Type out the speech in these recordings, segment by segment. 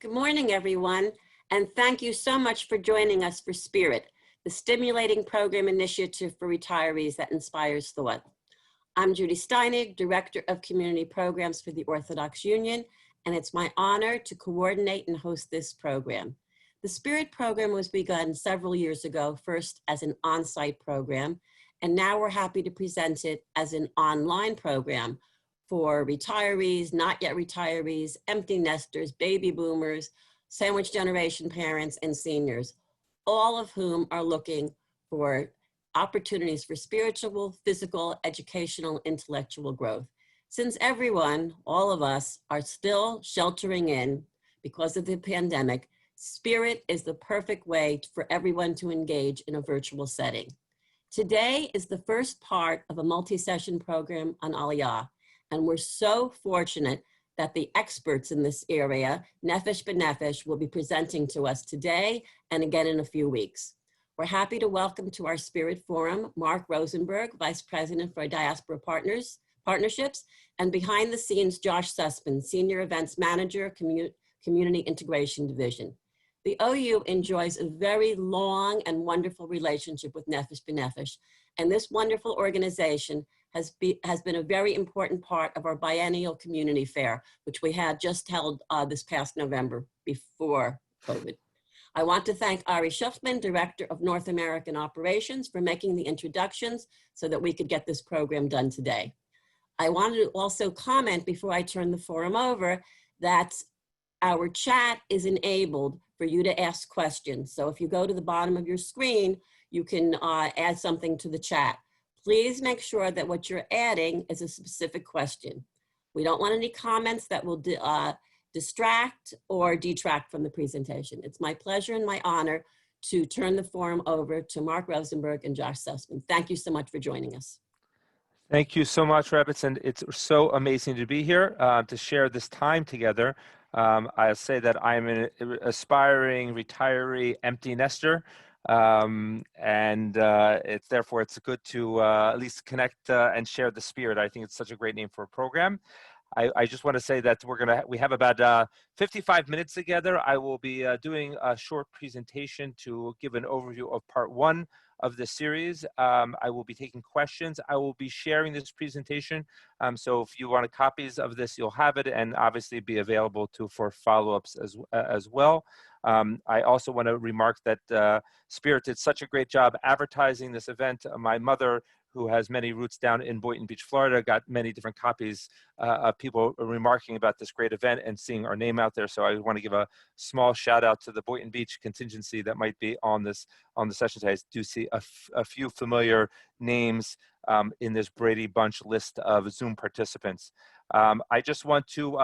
Good morning, everyone, and thank you so much for joining us for Spirit, the stimulating program initiative for retirees that inspires thought. I'm Judy Steinig, Director of Community Programs for the Orthodox Union, and it's my honor to coordinate and host this program. The Spirit program was begun several years ago, first as an on-site program, and now we're happy to present it as an online program for retirees, not yet retirees, empty nesters, baby boomers, sandwich generation parents, and seniors, all of whom are looking for opportunities for spiritual, physical, educational, intellectual growth. Since everyone, all of us, are still sheltering in because of the pandemic, Spirit is the perfect way for everyone to engage in a virtual setting. Today is the first part of a multi-session program on Aliyah, and we're so fortunate that the experts in this area, Nefesh, will be presenting to us today and again in a few weeks. We're happy to welcome to our Spirit Forum, Mark Rosenberg, Vice President for Diaspora Partnerships, and behind the scenes, Josh Sussman, Senior Events Manager, Community Integration Division. The OU enjoys a very long and wonderful relationship with Nefesh, and this wonderful organization has been a very important part of our biennial community fair, which we had just held this past November before COVID. I want to thank Ari Schuffman, Director of North American Operations, for making the introductions so that we could get this program done today. I wanted to also comment before I turn the forum over that our chat is enabled for you to ask questions. So if you go to the bottom of your screen, you can add something to the chat. Please make sure that what you're adding is a specific question. We don't want any comments that will distract or detract from the presentation. It's my pleasure and my honor to turn the forum over to Mark Rosenberg and Josh Sussman. Thank you so much for joining us. Thank you so much, Rabbits, and it's so amazing to be here to share this time together. I'll say that I'm an aspiring retiree empty nester, and therefore it's good to at least connect and share the spirit. I think it's such a great name for a program. I just want to say that we have about 55 minutes together. I will be doing a short presentation to give an overview of part one of the series. I will be taking questions. I will be sharing this presentation. So if you want copies of this, you'll have it, and obviously be available for follow-ups as well. I also want to remark that Spirit did such a great job advertising this event. My mother, who has many roots down in Boynton Beach, Florida, got many different copies of people remarking about this great event and seeing our name out there. So I want to give a small shout out to the Boynton Beach contingency that might be on the session today. I do see a few familiar names in this Brady Bunch list of Zoom participants. I just want to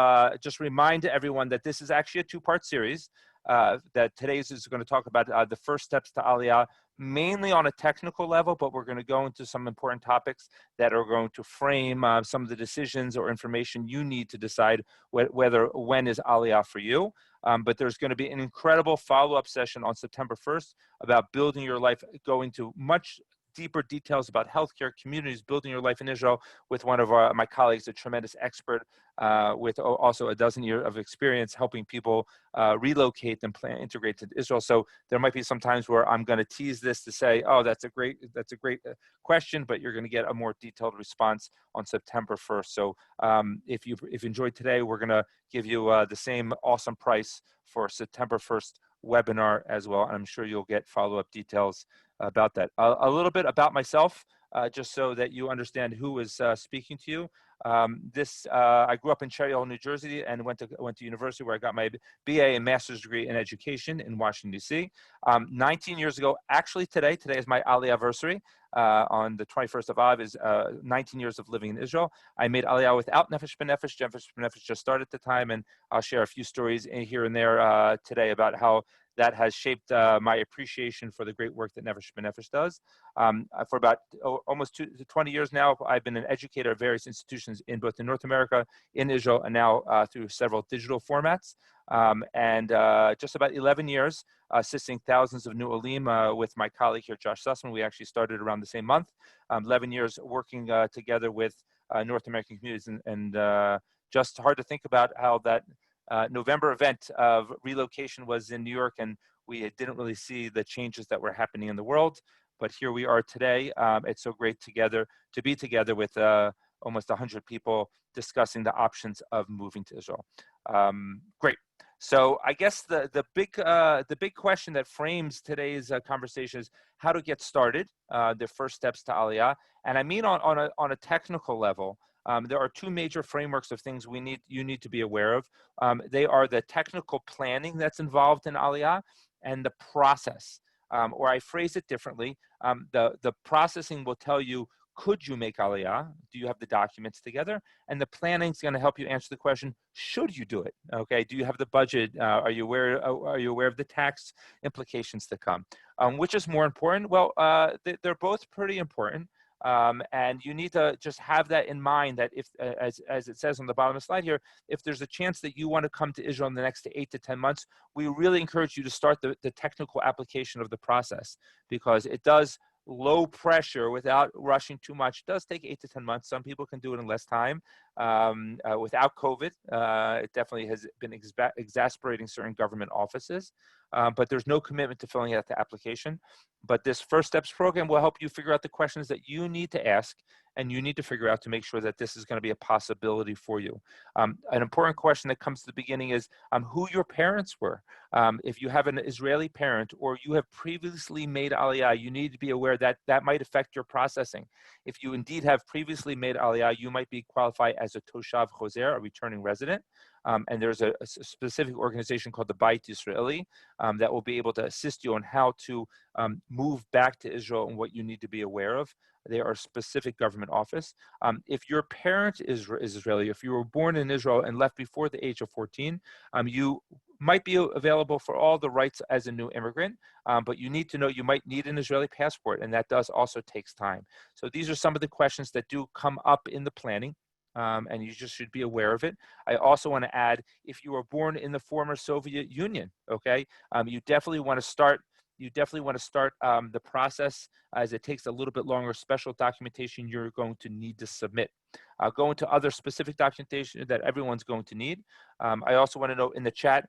just remind everyone that this is actually a two-part series. That today's is going to talk about the first steps to Aliyah, mainly on a technical level, but we're going to go into some important topics that are going to frame some of the decisions or information you need to decide when is Aliyah for you. But there's going to be an incredible follow-up session on September 1st about building your life, going to much deeper details about healthcare communities, building your life in Israel, with one of my colleagues, a tremendous expert with also a dozen years of experience helping people relocate and integrate to Israel. So there might be some times where I'm going to tease this to say, oh, that's a great question, but you're going to get a more detailed response on September 1st. So if you enjoyed today, we're going to give you the same awesome price for September 1st webinar as well. And I'm sure you'll get follow-up details about that. A little bit about myself, just so that you understand who is speaking to you. I grew up in Cherry Hill, New Jersey, and went to university where I got my BA and master's degree in education in Washington, D.C. 19 years ago, actually today is my Aliyah anniversary. On the 21st of Av is 19 years of living in Israel. I made Aliyah without Nefesh. Nefesh just started at the time, and I'll share a few stories here and there today about how that has shaped my appreciation for the great work that Nefesh does. For about almost 20 years now, I've been an educator at various institutions in both in North America, in Israel, and now through several digital formats. And just about 11 years assisting thousands of new Alim with my colleague here, Josh Sussman. We actually started around the same month. 11 years working together with North American communities, and just hard to think about how that November event of relocation was in New York, and we didn't really see the changes that were happening in the world. But here we are today. It's so great to be together with almost 100 people discussing the options of moving to Israel. Great. So I guess the big question that frames today's conversation is how to get started, the first steps to Aliyah. And I mean on a technical level. There are two major frameworks of things you need to be aware of. They are the technical planning that's involved in Aliyah and the process. Or I phrase it differently. The processing will tell you, could you make Aliyah? Do you have the documents together? And the planning is going to help you answer the question, should you do it? Okay, do you have the budget? Are you aware of the tax implications to come? Which is more important? Well, they're both pretty important. And you need to just have that in mind that if, as it says on the bottom of the slide here, if there's a chance that you want to come to Israel in the next 8 to 10 months, we really encourage you to start the technical application of the process, because it does low pressure without rushing too much. It does take 8 to 10 months. Some people can do it in less time. Without COVID, it definitely has been exasperating certain government offices, but there's no commitment to filling out the application. But this First Steps program will help you figure out the questions that you need to ask and you need to figure out to make sure that this is going to be a possibility for you. An important question that comes to the beginning is who your parents were. If you have an Israeli parent or you have previously made Aliyah, you need to be aware that that might affect your processing. If you indeed have previously made Aliyah, you might be qualified as a Toshav Choser, a returning resident. And there's a specific organization called the Beit Yisraeli that will be able to assist you on how to move back to Israel and what you need to be aware of. They are a specific government office. If your parent is Israeli, if you were born in Israel and left before the age of 14, you might be available for all the rights as a new immigrant, but you need to know you might need an Israeli passport, and that does also takes time. So these are some of the questions that do come up in the planning. And you just should be aware of it. I also want to add, if you were born in the former Soviet Union, okay, you definitely want to start. The process, as it takes a little bit longer. Special documentation you're going to need to submit. I'll go into other specific documentation that everyone's going to need. I also want to note in the chat,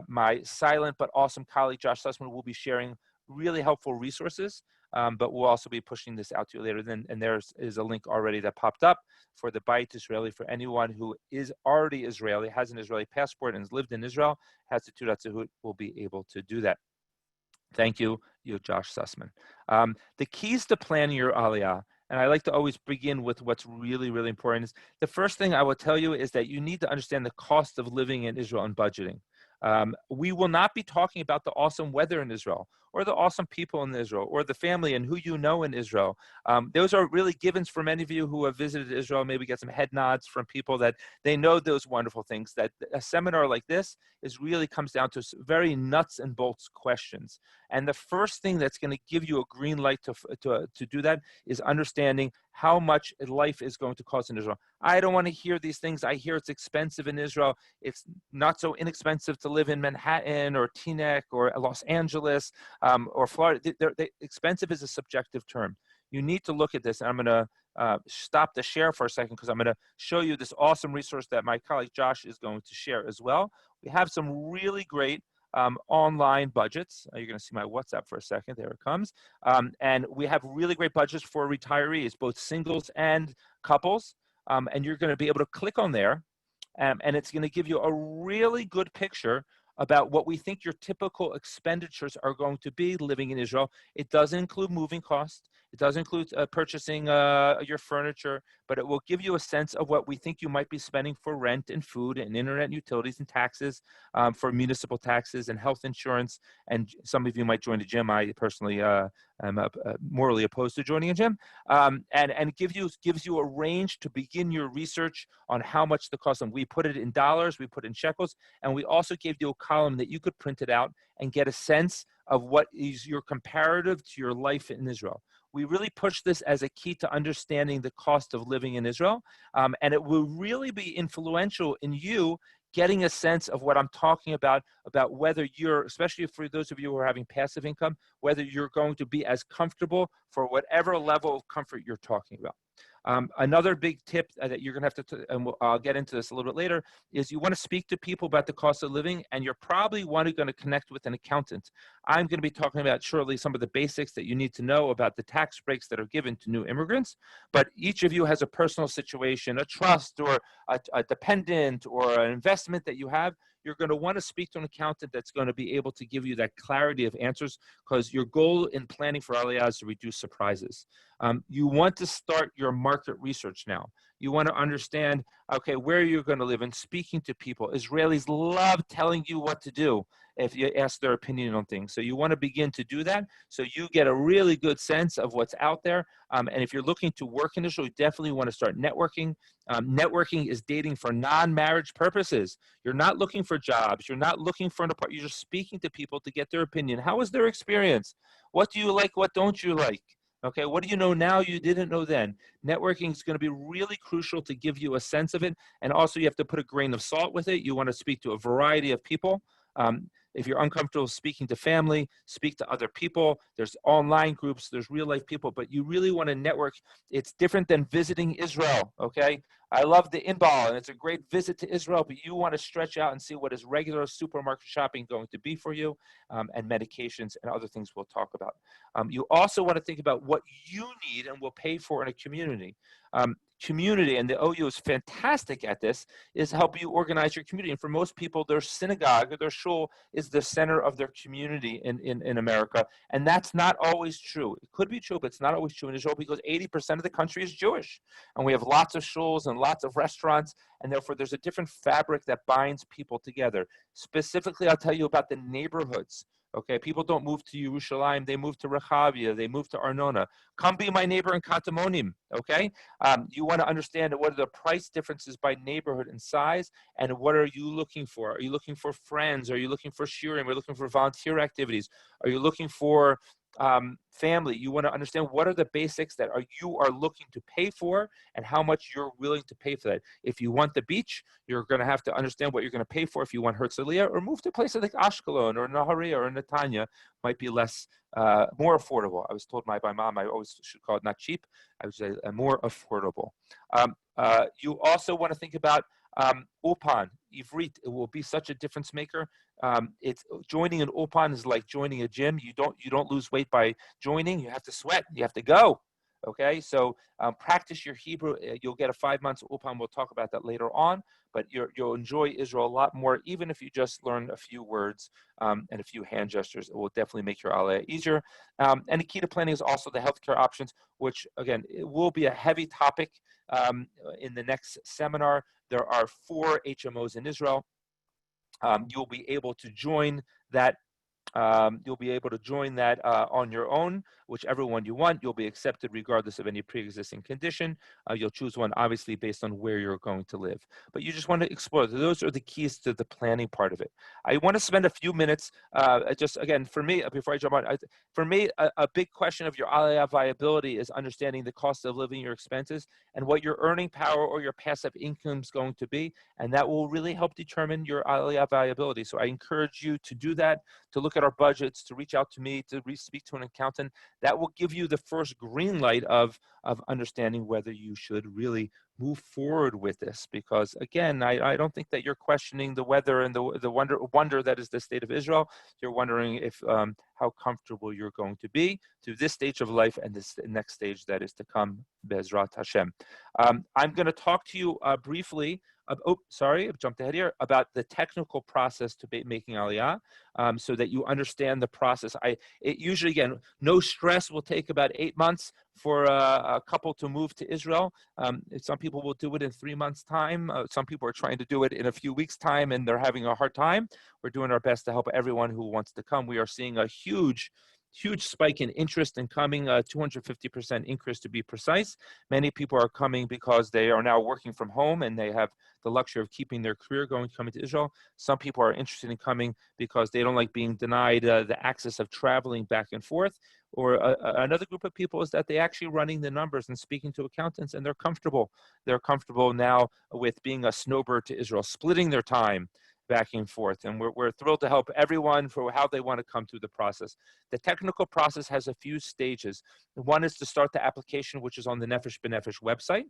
my silent but awesome colleague Josh Sussman will be sharing really helpful resources. But we'll also be pushing this out to you later. And there is a link already that popped up for the Beit Israeli for anyone who is already Israeli, has an Israeli passport, and has lived in Israel, has the Teudat Zehut, will be able to do that. Thank you, Josh Sussman. The keys to planning your Aliyah, and I like to always begin with what's really, really important, is the first thing I will tell you is that you need to understand the cost of living in Israel and budgeting. We will not be talking about the awesome weather in Israel or the awesome people in Israel or the family and who you know in Israel. Those are really givens for many of you who have visited Israel, maybe get some head nods from people that they know those wonderful things. That a seminar like this really comes down to very nuts and bolts questions. And the first thing that's going to give you a green light to do that is understanding how much life is going to cost in Israel. I don't want to hear these things. I hear it's expensive in Israel. It's not so inexpensive to live in Manhattan or Teaneck or Los Angeles or Florida. Expensive is a subjective term. You need to look at this. And I'm going to stop the share for a second because I'm going to show you this awesome resource that my colleague Josh is going to share as well. We have some really great online budgets. You're going to see my WhatsApp for a second. There it comes. And we have really great budgets for retirees, both singles and couples. And you're going to be able to click on there. And it's going to give you a really good picture about what we think your typical expenditures are going to be living in Israel. It doesn't include moving costs. It doesn't include purchasing your furniture, but it will give you a sense of what we think you might be spending for rent and food and internet and utilities and taxes, for municipal taxes and health insurance. And some of you might join the gym. I personally am morally opposed to joining a gym. And it gives you a range to begin your research on how much the cost. And we put it in dollars, we put it in shekels, and we also gave you a column that you could print it out and get a sense of what is your comparative to your life in Israel. We really push this as a key to understanding the cost of living in Israel, and it will really be influential in you getting a sense of what I'm talking about whether you're, especially for those of you who are having passive income, whether you're going to be as comfortable for whatever level of comfort you're talking about. Another big tip that you're going to have to, and I'll get into this a little bit later, is you want to speak to people about the cost of living, and you're probably going to connect with an accountant. I'm going to be talking about shortly some of the basics that you need to know about the tax breaks that are given to new immigrants, but each of you has a personal situation, a trust or a dependent or an investment that you have. You're going to want to speak to an accountant that's going to be able to give you that clarity of answers, because your goal in planning for Aliyah is to reduce surprises. You want to start your market research now. You want to understand, okay, where you're going to live and speaking to people. Israelis love telling you what to do if you ask their opinion on things. So you want to begin to do that so you get a really good sense of what's out there. And if you're looking to work in Israel, you definitely want to start networking. Networking is dating for non-marriage purposes. You're not looking for jobs. You're not looking for an apartment. You're just speaking to people to get their opinion. How was their experience? What do you like? What don't you like? Okay, what do you know now you didn't know then? Networking is going to be really crucial to give you a sense of it. And also you have to put a grain of salt with it. You want to speak to a variety of people. If you're uncomfortable speaking to family, speak to other people. There's online groups, there's real life people, but you really want to network. It's different than visiting Israel, okay? I love the Inbal, and it's a great visit to Israel, but you want to stretch out and see what is regular supermarket shopping going to be for you, and medications and other things we'll talk about. You also want to think about what you need and will pay for in a community. Community, and the OU is fantastic at this, is help you organize your community. And for most people, their synagogue or their shul is the center of their community in America. And that's not always true. It could be true, but it's not always true in Israel, because 80% of the country is Jewish. And we have lots of shuls and lots of restaurants, and therefore there's a different fabric that binds people together. Specifically, I'll tell you about the neighborhoods. Okay, people don't move to Yerushalayim, they move to Rehavia, they move to Arnona. Come be my neighbor in Katamonim, okay? You want to understand what are the price differences by neighborhood and size, and what are you looking for? Are you looking for friends? Are you looking for shiurim? Are you looking for volunteer activities? Are you looking for family? You want to understand what are the basics that you are looking to pay for and how much you're willing to pay for that. If you want the beach, you're going to have to understand what you're going to pay for. If you want Herzliya, or move to places like Ashkelon or Nahariya or Netanya, might be less, more affordable. I was told by my mom, I always should call it not cheap, I would say more affordable. You also want to think about Ulpan, Ivrit. It will be such a difference maker. It's joining an Ulpan is like joining a gym. You don't lose weight by joining. You have to sweat. You have to go. Okay, so practice your Hebrew. You'll get a 5 months Ulpan. We'll talk about that later on. But you'll enjoy Israel a lot more, even if you just learn a few words and a few hand gestures. It will definitely make your Aliyah easier. And the key to planning is also the healthcare options, which again, it will be a heavy topic in the next seminar. There are 4 HMOs in Israel. You'll be able to join that. On your own, whichever one you want. You'll be accepted regardless of any pre-existing condition. You'll choose one obviously based on where you're going to live. But you just want to explore. Those are the keys to the planning part of it. I want to spend a few minutes, just again, for me, before I jump on, for me, a big question of your Aliyah viability is understanding the cost of living, your expenses, and what your earning power or your passive income is going to be. And that will really help determine your Aliyah viability. So I encourage you to do that, to look at our budgets, to reach out to me, to speak to an accountant. That will give you the first green light of understanding whether you should really move forward with this. Because again, I don't think that you're questioning the weather and the wonder that is the state of Israel. You're wondering if how comfortable you're going to be through this stage of life and this next stage that is to come, Bezrat Hashem. I'm going to talk to you briefly. I jumped ahead here, about the technical process to making Aliyah, so that you understand the process. It usually, again, no stress, will take about 8 months for a couple to move to Israel. Some people will do it in 3 months' time. Some people are trying to do it in a few weeks' time, and they're having a hard time. We're doing our best to help everyone who wants to come. We are seeing a huge spike in interest in coming, 250% increase to be precise. Many people are coming because they are now working from home and they have the luxury of keeping their career going, coming to Israel. Some people are interested in coming because they don't like being denied the access of traveling back and forth. Or another group of people is that they actually running the numbers and speaking to accountants, and they're comfortable. They're comfortable now with being a snowbird to Israel, splitting their time. back and forth. And we're thrilled to help everyone for how they want to come through the process. The technical process has a few stages. One is to start the application, which is on the Nefesh B'Nefesh website.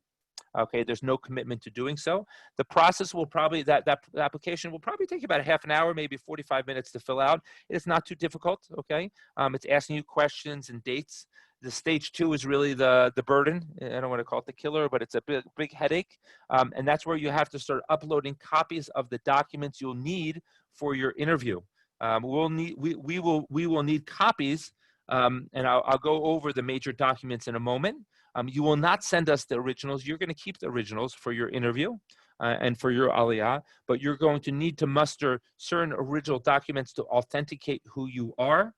Okay, there's no commitment to doing so. The process will probably, that application will probably take about a half an hour, maybe 45 minutes to fill out. It's not too difficult, okay? It's asking you questions and dates. The stage 2 is really the burden. I don't want to call it the killer, but it's a big headache. And that's where you have to start uploading copies of the documents you'll need for your interview. We will need copies, and I'll go over the major documents in a moment. You will not send us the originals. You're going to keep the originals for your interview and for your Aliyah, but you're going to need to muster certain original documents to authenticate who you are,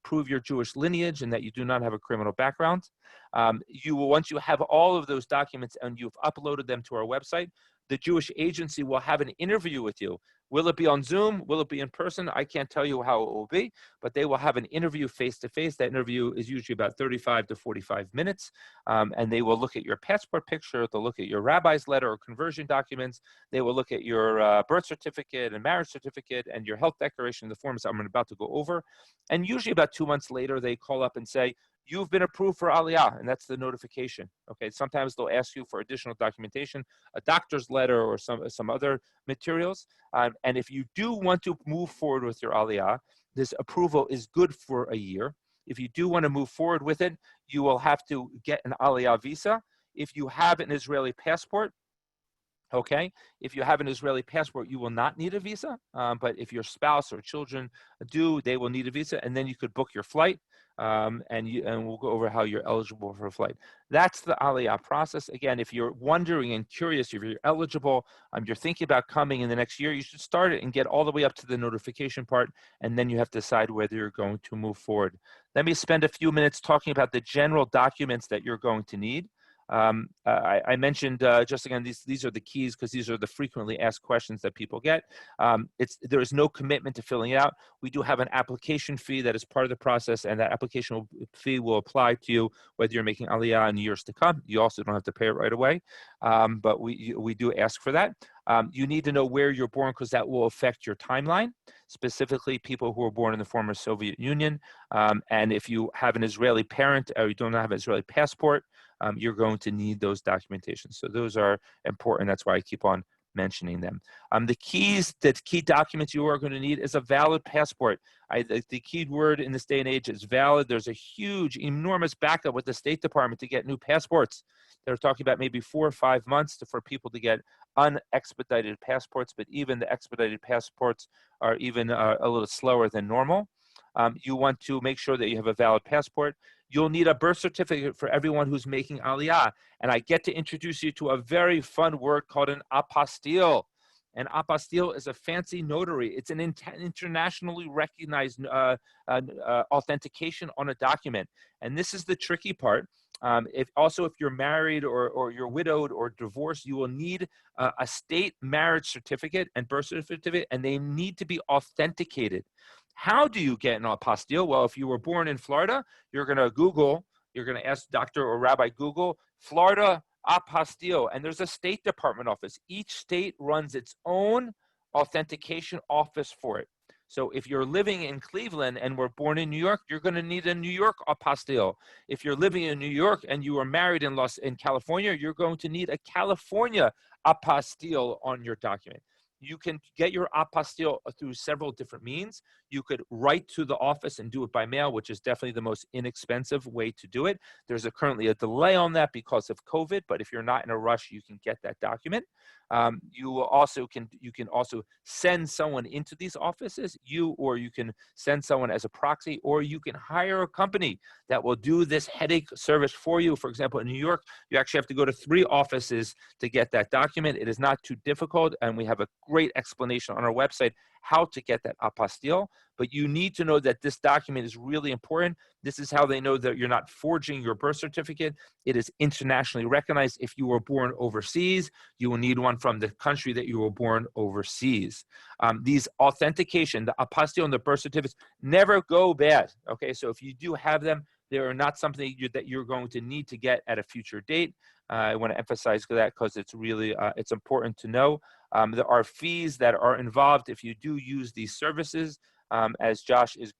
prove your Jewish lineage and that you do not have a criminal background. Once you have all of those documents and you've uploaded them to our website, the Jewish agency will have an interview with you. Will it be on Zoom? Will it be in person? I can't tell you how it will be, but they will have an interview face-to-face. That interview is usually about 35 to 45 minutes, and they will look at your passport picture. They'll look at your rabbi's letter or conversion documents. They will look at your birth certificate and marriage certificate and your health declaration, the forms I'm about to go over. And usually about 2 months later, they call up and say, you've been approved for Aliyah, and that's the notification. Okay, sometimes they'll ask you for additional documentation, a doctor's letter or some other materials. And if you do want to move forward with your Aliyah, this approval is good for a year. If you do want to move forward with it, you will have to get an Aliyah visa. If you have an Israeli passport, okay, if you have an Israeli passport, you will not need a visa. But if your spouse or children do, they will need a visa, and then you could book your flight. And we'll go over how you're eligible for a flight. That's the Aliyah process. Again, if you're wondering and curious if you're eligible, you're thinking about coming in the next year, you should start it and get all the way up to the notification part, and then you have to decide whether you're going to move forward. Let me spend a few minutes talking about the general documents that you're going to need. I mentioned just again, these are the keys because these are the frequently asked questions that people get. There is no commitment to filling it out. We do have an application fee that is part of the process, and that application fee will apply to you whether you're making Aliyah in years to come. You also don't have to pay it right away, but we do ask for that. You need to know where you're born because that will affect your timeline, specifically people who were born in the former Soviet Union. And if you have an Israeli parent or you don't have an Israeli passport, you're going to need those documentations. So those are important. That's why I keep on mentioning them. The key documents you are going to need is a valid passport. The key word in this day and age is valid. There's a huge, enormous backup with the State Department to get new passports. They're talking about maybe 4 or 5 months for people to get unexpedited passports, but even the expedited passports are even a little slower than normal. You want to make sure that you have a valid passport. You'll need a birth certificate for everyone who's making Aliyah. And I get to introduce you to a very fun word called an apostille. An apostille is a fancy notary. It's an internationally recognized authentication on a document. And this is the tricky part. If you're married or you're widowed or divorced, you will need a state marriage certificate and birth certificate, and they need to be authenticated. How do you get an apostille? Well, if you were born in Florida, you're going to ask Dr. or Rabbi Google, Florida apostille, and there's a State Department office. Each state runs its own authentication office for it. So if you're living in Cleveland and were born in New York, you're going to need a New York apostille. If you're living in New York and you are married in California, you're going to need a California apostille on your document. You can get your apostille through several different means. You could write to the office and do it by mail, which is definitely the most inexpensive way to do it. There's currently a delay on that because of COVID, but if you're not in a rush, you can get that document. You can also send someone into these offices, or you can send someone as a proxy, or you can hire a company that will do this headache service for you. For example, in New York, you actually have to go to 3 offices to get that document. It is not too difficult, and we have a great explanation on our website how to get that apostille. But you need to know that this document is really important. This is how they know that you're not forging your birth certificate. It is internationally recognized. If you were born overseas, you will need one from the country that you were born overseas. These authentication, the apostille and the birth certificates, never go bad. Okay, so if you do have them, They are not something that you're going to need to get at a future date. I want to emphasize that because it's really it's important to know. There are fees that are involved if you do use these services. As Josh is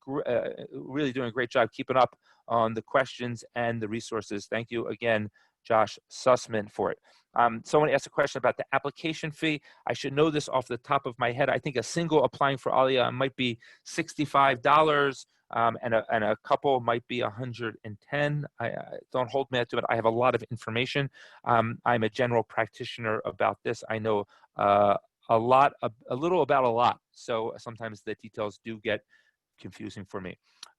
really doing a great job keeping up on the questions and the resources. Thank you again, Josh Sussman, for it. Someone asked a question about the application fee. I should know this off the top of my head. I think a single applying for Aliyah might be $65, and a couple might be $110. I don't hold me to it. I have a lot of information. I'm a general practitioner about this. I know a little about a lot. So sometimes the details do get confusing for me.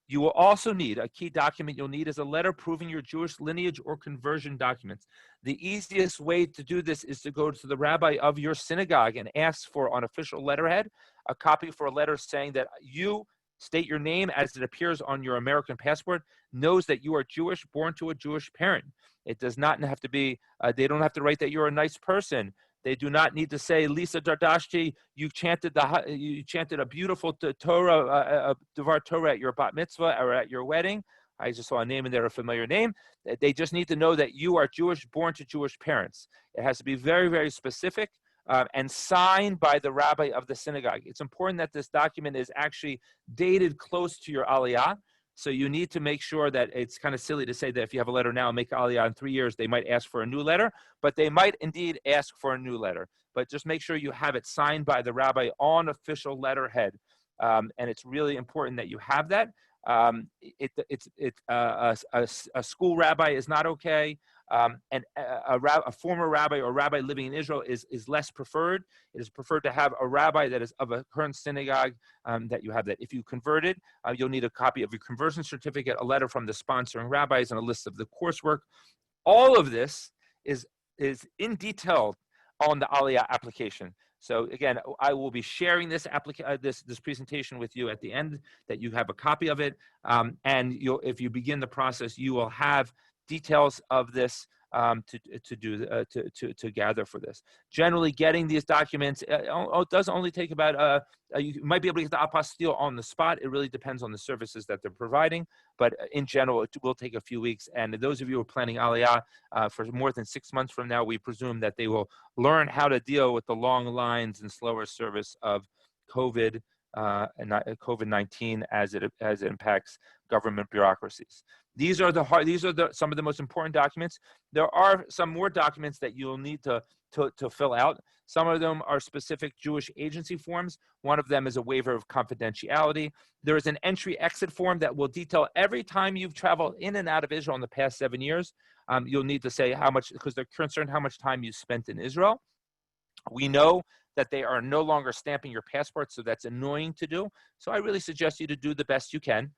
You will also need a key document you'll need is a letter proving your Jewish lineage or conversion documents. The easiest way to do this is to go to the rabbi of your synagogue and ask for on official letterhead a copy for a letter saying that you state your name as it appears on your American passport, knows that you are Jewish, born to a Jewish parent. It does not have to be, they don't have to write that you're a nice person. They do not need to say, Lisa Dardashti, you chanted a beautiful Torah, Devar Torah at your bat mitzvah or at your wedding. I just saw a name in there, a familiar name. They just need to know that you are Jewish, born to Jewish parents. It has to be very, very specific and signed by the rabbi of the synagogue. It's important that this document is actually dated close to your Aliyah. So you need to make sure that it's kind of silly to say that if you have a letter now and make Aliyah in 3 years, they might ask for a new letter, but they might indeed ask for a new letter. But just make sure you have it signed by the rabbi on official letterhead. And it's really important that you have that. A school rabbi is not okay. And a former rabbi or rabbi living in Israel is less preferred. It is preferred to have a rabbi that is of a current synagogue that you have that. If you converted, you'll need a copy of your conversion certificate, a letter from the sponsoring rabbis, and a list of the coursework. All of this is in detail on the Aliyah application. So again, I will be sharing this presentation with you at the end, that you have a copy of it. And if you begin the process, you will have details of this to gather for this. Generally, getting these documents it does only take about you might be able to get the apostille on the spot. It really depends on the services that they're providing, but in general, it will take a few weeks. And those of you who are planning Aliyah for more than 6 months from now, we presume that they will learn how to deal with the long lines and slower service of COVID and COVID-19 as it impacts government bureaucracies. These are some of the most important documents. There are some more documents that you'll need to fill out. Some of them are specific Jewish agency forms. One of them is a waiver of confidentiality. There is an entry-exit form that will detail every time you've traveled in and out of Israel in the past 7 years. You'll need to say how much, because they're concerned how much time you spent in Israel. We know that they are no longer stamping your passport, so that's annoying to do. So I really suggest you to do the best you can.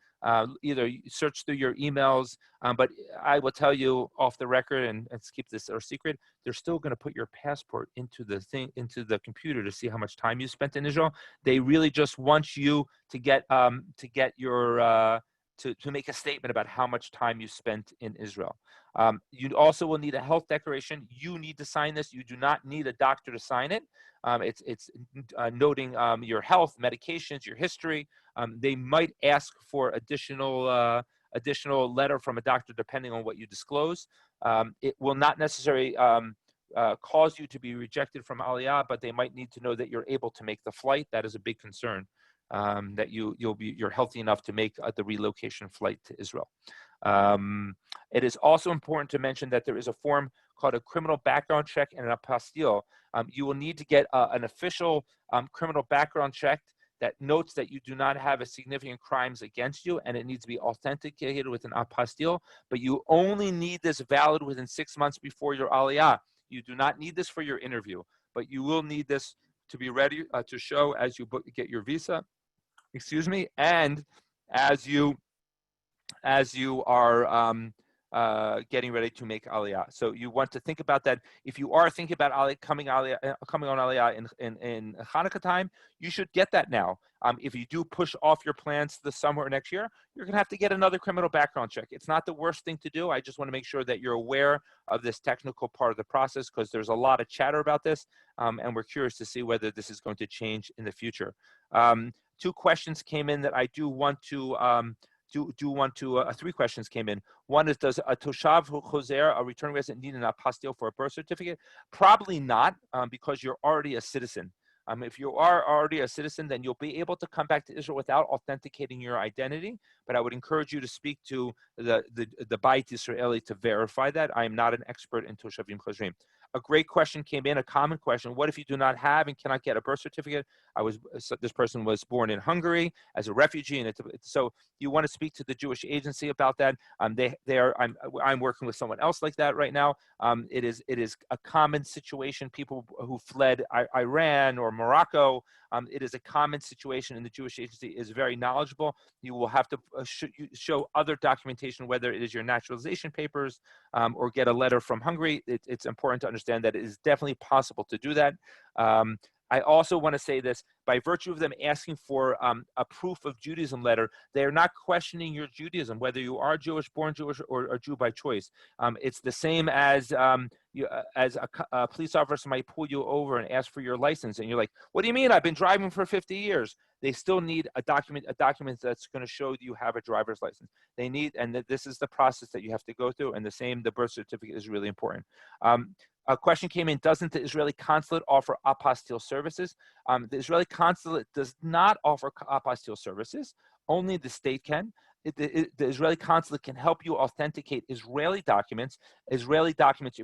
Either search through your emails, but I will tell you off the record, and let's keep this our secret, they're still going to put your passport into the computer to see how much time you spent in Israel. They really just want you to get your to make a statement about how much time you spent in Israel. You also will need a health declaration. You need to sign this. You do not need a doctor to sign it. It's noting your health, medications, your history. They might ask for additional letter from a doctor depending on what you disclose. It will not necessarily cause you to be rejected from Aliyah, but they might need to know that you're able to make the flight. That is a big concern. That you're healthy enough to make the relocation flight to Israel. It is also important to mention that there is a form called a criminal background check and an apostille. You will need to get an official criminal background check that notes that you do not have a significant crimes against you, and it needs to be authenticated with an apostille, but you only need this valid within 6 months before your Aliyah. You do not need this for your interview, but you will need this to be ready to show as you get your visa, and as you are getting ready to make Aliyah. So you want to think about that. If you are thinking about coming on Aliyah in Hanukkah time, you should get that now. If you do push off your plans this summer or next year, you're going to have to get another criminal background check. It's not the worst thing to do. I just want to make sure that you're aware of this technical part of the process, because there's a lot of chatter about this, and we're curious to see whether this is going to change in the future. 2 questions came in that I do want do want to, 3 questions came in. One is, does a Toshav Choser, a return resident, need an apostille for a birth certificate? Probably not, because you're already a citizen. If you are already a citizen, then you'll be able to come back to Israel without authenticating your identity. But I would encourage you to speak to the Beit Israeli to verify that. I am not an expert in Toshavim Chozrim. A great question came in, a common question. What if you do not have and cannot get a birth certificate? This person was born in Hungary as a refugee, and so you want to speak to the Jewish agency about that. I'm working with someone else like that right now. It is a common situation. People who fled Iran or Morocco, it is a common situation, and the Jewish agency is very knowledgeable. You will have to show other documentation, whether it is your naturalization papers or get a letter from Hungary. It's important to understand that it is definitely possible to do that. I also want to say this, by virtue of them asking for a proof of Judaism letter, they are not questioning your Judaism, whether you are Jewish, born Jewish, or a Jew by choice. It's the same as a police officer might pull you over and ask for your license, and you're like, what do you mean? I've been driving for 50 years. They still need a document that's going to show that you have a driver's license. They need, and this is the process that you have to go through, and the birth certificate is really important. A question came in, doesn't the Israeli consulate offer apostille services? The Israeli consulate does not offer apostille services. Only the state can. The Israeli consulate can help you authenticate Israeli documents. If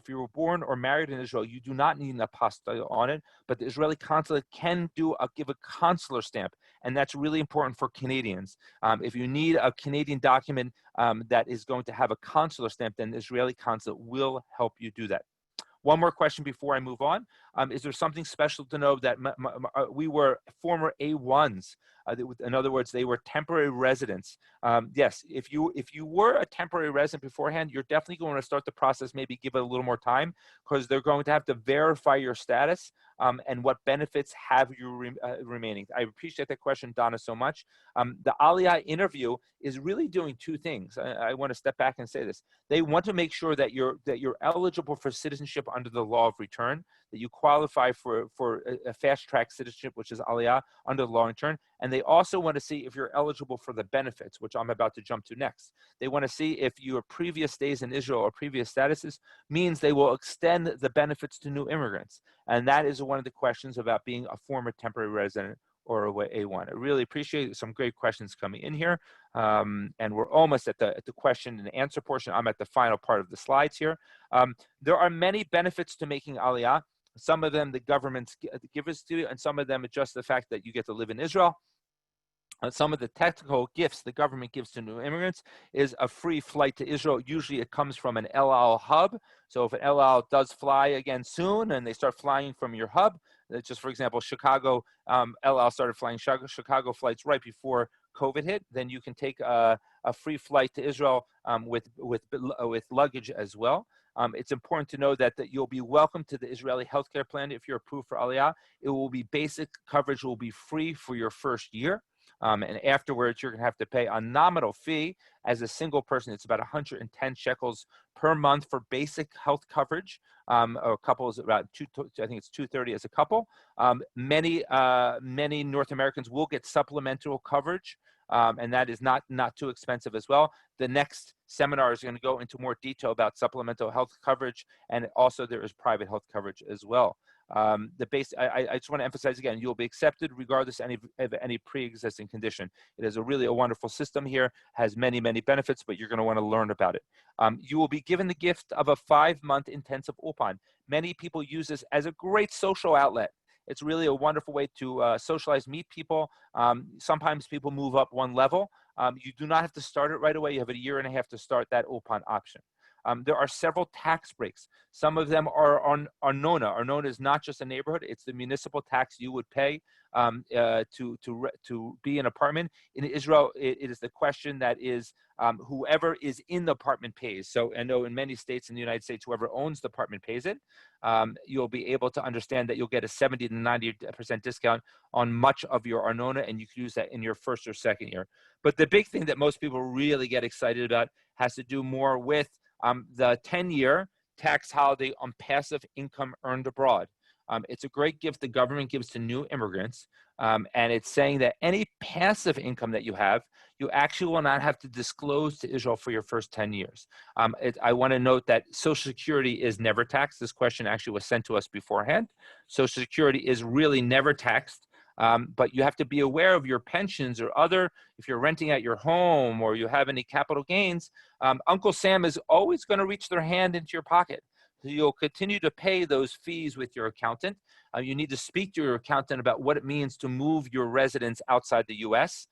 you were born or married in Israel, you do not need an apostille on it, but the Israeli consulate can give a consular stamp, and that's really important for Canadians. If you need a Canadian document that is going to have a consular stamp, then the Israeli consulate will help you do that. One more question before I move on. Is there something special to know that we were former A1s? In other words, they were temporary residents. Yes, if you were a temporary resident beforehand, you're definitely going to start the process, maybe give it a little more time, because they're going to have to verify your status and what benefits have you remaining. I appreciate that question, Donna, so much. The Aliyah interview is really doing 2 things. I want to step back and say this. They want to make sure that you're eligible for citizenship under the law of return, that you qualify for a fast-track citizenship, which is Aliyah, under the law of return. And they also want to see if you're eligible for the benefits, which I'm about to jump to next. They want to see if your previous stays in Israel or previous statuses means they will extend the benefits to new immigrants. And that is one of the questions about being a former temporary resident or A1. I really appreciate some great questions coming in here. And we're almost at the question and answer portion. I'm at the final part of the slides here. There are many benefits to making Aliyah. Some of them the governments give us to you, and some of them are just the fact that you get to live in Israel. Some of the technical gifts the government gives to new immigrants is a free flight to Israel. Usually it comes from an El Al hub. So if an El Al does fly again soon and they start flying from your hub, just for example, Chicago, El Al started flying Chicago flights right before COVID hit, then you can take a free flight to Israel with luggage as well. It's important to know that you'll be welcome to the Israeli healthcare plan if you're approved for Aliyah. It will be basic coverage, will be free for your first year. And afterwards, you're going to have to pay a nominal fee. As a single person, it's about 110 shekels per month for basic health coverage. Or couples about I think it's 230 as a couple. Many North Americans will get supplemental coverage, and that is not too expensive as well. The next seminar is going to go into more detail about supplemental health coverage, and also there is private health coverage as well. I just want to emphasize again, you'll be accepted regardless of any pre-existing condition. It is a wonderful system here, has many benefits, but you're going to want to learn about it. You will be given the gift of a 5-month intensive Ulpan. Many people use this as a great social outlet. It's really a wonderful way to socialize, meet people. Sometimes people move up one level. You do not have to start it right away. You have a year and a half to start that Ulpan option. There are several tax breaks. Some of them are on Arnona. Arnona is not just a neighborhood; it's the municipal tax you would pay to be an apartment. In Israel, it is the question that is whoever is in the apartment pays. So I know in many states in the United States, whoever owns the apartment pays it. You'll be able to understand that you'll get a 70 to 90% discount on much of your Arnona, and you can use that in your first or second year. But the big thing that most people really get excited about has to do more with the 10-year tax holiday on passive income earned abroad. It's a great gift the government gives to new immigrants. And it's saying that any passive income that you have, you actually will not have to disclose to Israel for your first 10 years. I want to note that Social Security is never taxed. This question actually was sent to us beforehand. Social Security is really never taxed, but you have to be aware of your pensions or other, if you're renting out your home or you have any capital gains, Uncle Sam is always going to reach their hand into your pocket. So you'll continue to pay those fees with your accountant. You need to speak to your accountant about what it means to move your residence outside the U.S.,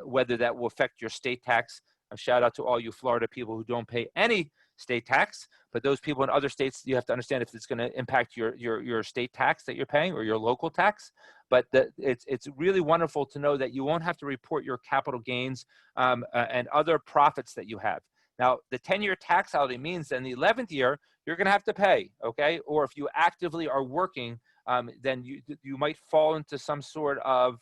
whether that will affect your state tax. A shout out to all you Florida people who don't pay any state tax, but those people in other states, you have to understand if it's going to impact your state tax that you're paying or your local tax. But it's really wonderful to know that you won't have to report your capital gains and other profits that you have. Now, the 10-year tax holiday means that in the 11th year, you're going to have to pay, okay? Or if you actively are working, then you might fall into some sort of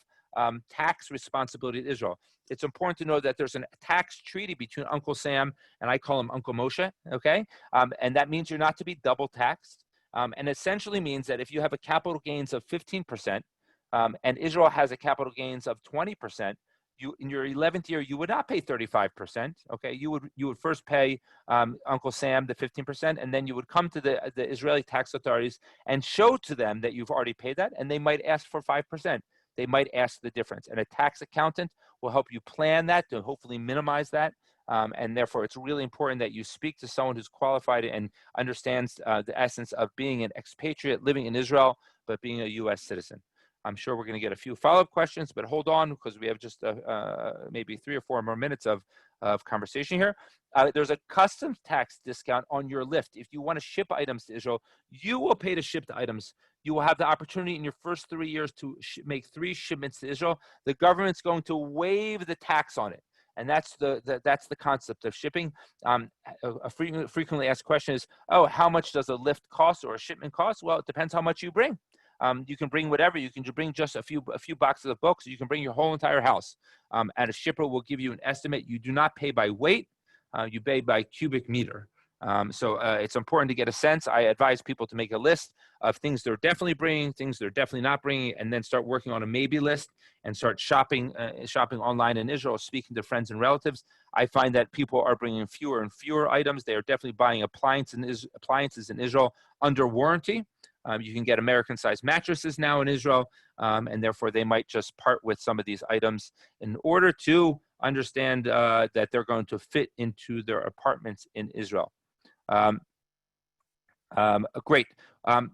tax responsibility to Israel. It's important to know that there's a tax treaty between Uncle Sam and I call him Uncle Moshe, okay? And that means you're not to be double taxed. And essentially means that if you have a capital gains of 15%, and Israel has a capital gains of 20%, in your 11th year, you would not pay 35%, okay? You would first pay Uncle Sam the 15%, and then you would come to the Israeli tax authorities and show to them that you've already paid that, and they might ask for 5%. They might ask the difference. And a tax accountant will help you plan that to hopefully minimize that. And therefore, it's really important that you speak to someone who's qualified and understands the essence of being an expatriate living in Israel, but being a U.S. citizen. I'm sure we're going to get a few follow-up questions, but hold on because we have just maybe 3 or 4 more minutes of conversation here. There's a customs tax discount on your lift. If you want to ship items to Israel, you will pay to ship the items. You will have the opportunity in your first 3 years to make 3 shipments to Israel. The government's going to waive the tax on it. And that's the concept of shipping. A frequently asked question is, oh, how much does a lift cost or a shipment cost? Well, it depends how much you bring. You can bring whatever. You can bring just a few boxes of books. You can bring your whole entire house. And a shipper will give you an estimate. You do not pay by weight. You pay by cubic meter. So it's important to get a sense. I advise people to make a list of things they're definitely bringing, things they're definitely not bringing, and then start working on a maybe list and start shopping online in Israel, speaking to friends and relatives. I find that people are bringing fewer and fewer items. They are definitely buying appliances in Israel under warranty. You can get American-sized mattresses now in Israel, and therefore they might just part with some of these items in order to understand that they're going to fit into their apartments in Israel. Great.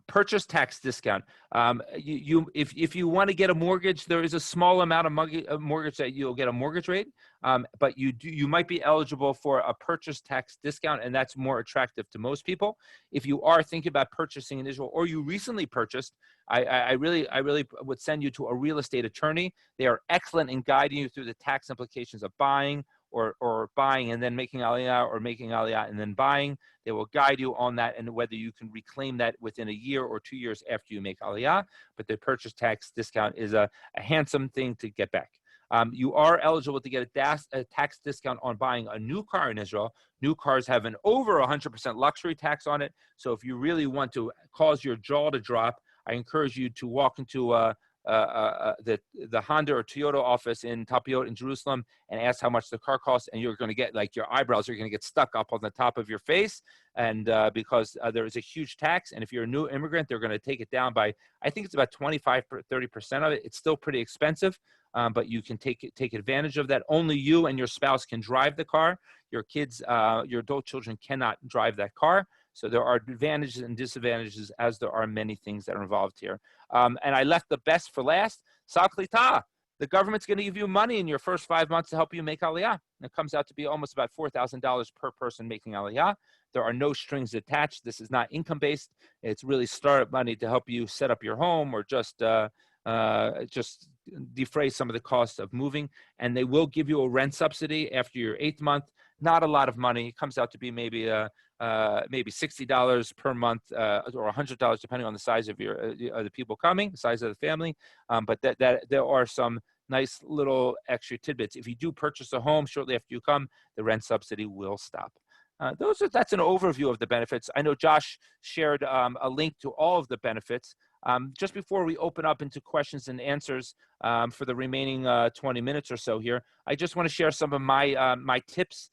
Purchase tax discount. If you want to get a mortgage, there is a small amount of mortgage that you'll get a mortgage rate, but you might be eligible for a purchase tax discount, and that's more attractive to most people. If you are thinking about purchasing in Israel, or you recently purchased, I really would send you to a real estate attorney. They are excellent in guiding you through the tax implications of buying or buying and then making Aliyah, or making Aliyah and then buying. They will guide you on that and whether you can reclaim that within a year or 2 years after you make Aliyah. But the purchase tax discount is a handsome thing to get back. You are eligible to get a tax discount on buying a new car in Israel. New cars have an over 100% luxury tax on it. So if you really want to cause your jaw to drop, I encourage you to walk into the Honda or Toyota office in Tapiot in Jerusalem and ask how much the car costs, and you're going to get, like, your eyebrows are going to get stuck up on the top of your face, and because there is a huge tax, and if you're a new immigrant, they're going to take it down by, I think it's about 25-30% of it. It's still pretty expensive, but you can take advantage of that. Only you and your spouse can drive the car. Your kids, your adult children cannot drive that car. So there are advantages and disadvantages, as there are many things that are involved here. And I left the best for last. Sal Klita. The government's going to give you money in your first 5 months to help you make Aliyah. And it comes out to be almost about $4,000 per person making Aliyah. There are no strings attached. This is not income-based. It's really startup money to help you set up your home, or just defray some of the costs of moving. And they will give you a rent subsidy after your 8th month. Not a lot of money. It comes out to be maybe $60 per month, or $100 depending on the size of the people coming, the size of the family. But that there are some nice little extra tidbits. If you do purchase a home shortly after you come, the rent subsidy will stop. That's an overview of the benefits. I know Josh shared a link to all of the benefits. Just before we open up into questions and answers for the remaining 20 minutes or so here, I just want to share some of my my tips.